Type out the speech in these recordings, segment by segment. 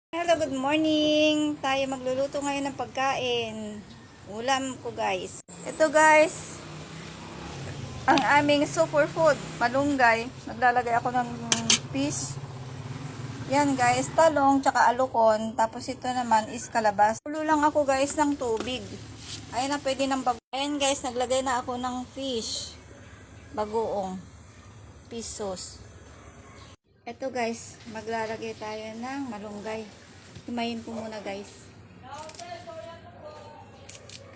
Hello, good morning. Tayo magluluto ngayon ng pagkain. Ulam ko guys. Ito guys, ang aming superfood, malunggay. Naglalagay ako ng fish. Yan guys, talong tsaka alukon. Tapos ito naman is kalabas. Tulo lang ako guys ng tubig. Ayan na, pwede ng bago. Ayan guys, naglagay na ako ng fish. Bagoong. Fish sauce. Ito guys, maglalagay tayo ng malunggay. Himayin ko muna guys.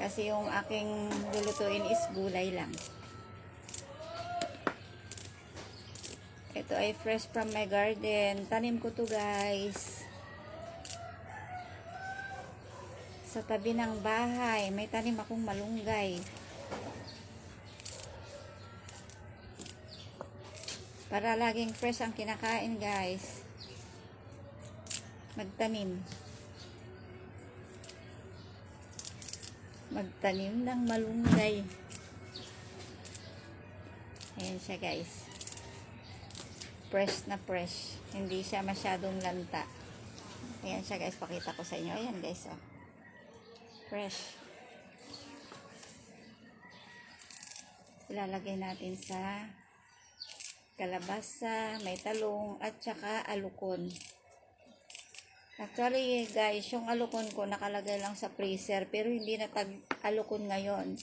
Kasi yung aking lulutuin is gulay lang. Ito ay fresh from my garden. Tanim ko to guys. Sa tabi ng bahay, may tanim akong malunggay. Para laging fresh ang kinakain guys. Magtanim ng malunggay. Ayan siya guys, fresh na fresh, hindi siya masyadong lanta. Ayan siya guys, pakita ko sa inyo. Ayan guys, oh, fresh. Ilalagay natin sa kalabasa, may talong at saka alukon. Actually guys, yung alukon ko nakalagay lang sa freezer, pero hindi na tag-alukon ngayon.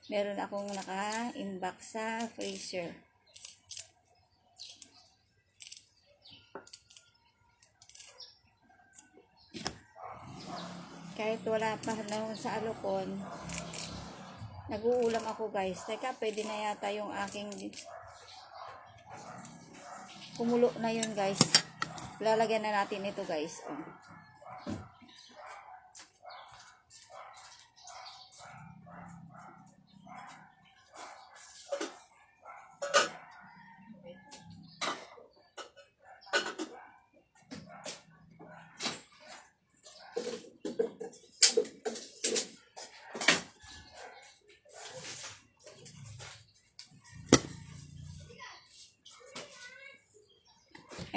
Meron akong naka-inbox sa freezer. Kahit wala pa na sa alukon, nag-uulam ako guys. Teka, pwede na yata yung aking kumulo na yun guys. Lalagyan na natin ito guys. Oh.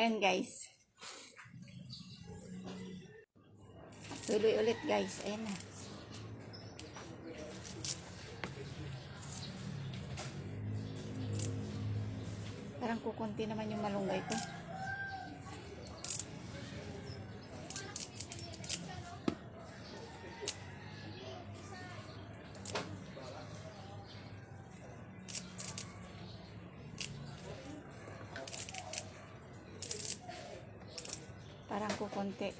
Ayan guys. Tuloy ulit guys. Ayan na. Parang kukunti naman yung malunggay ko. Parang kukunti.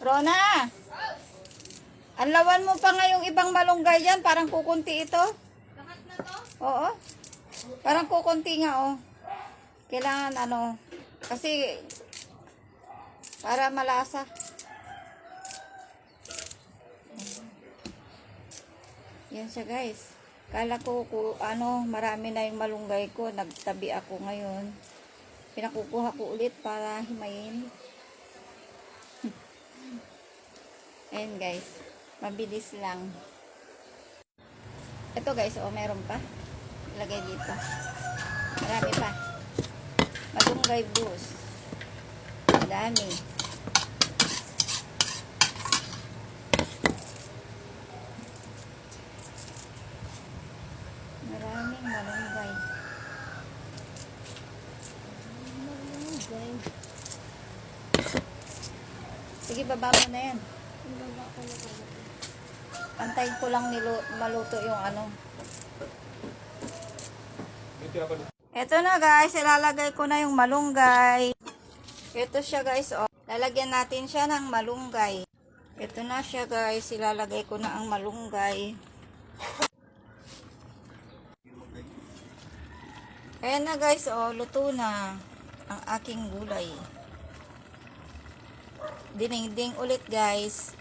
Rona, anlawan mo pa nga yung ibang malunggay yan. Parang kukunti ito. Lahat na to? Oo. Parang kukunti nga, oh. Kailangan ano, kasi para malasa. Yan siya guys. Kala ko marami na yung malunggay ko. Nagtabi ako ngayon. Pinakukuha ko ulit para himayin. Ayan guys, mabilis lang. Ito guys, oh, meron pa. Ilagay dito. Marami pa. Malunggay bus. Dami. Maraming malunggay. Malunggay. Sige, baba mo na yan. Antayin ko lang maluto yung ano. Ito na guys, ilalagay ko na yung malunggay. Ito siya guys, oh. Lalagyan natin siya ng malunggay. Ito na siya guys, ilalagay ko na ang malunggay. Ayan na guys, oh, luto na ang aking gulay. Dinengdeng ulit guys.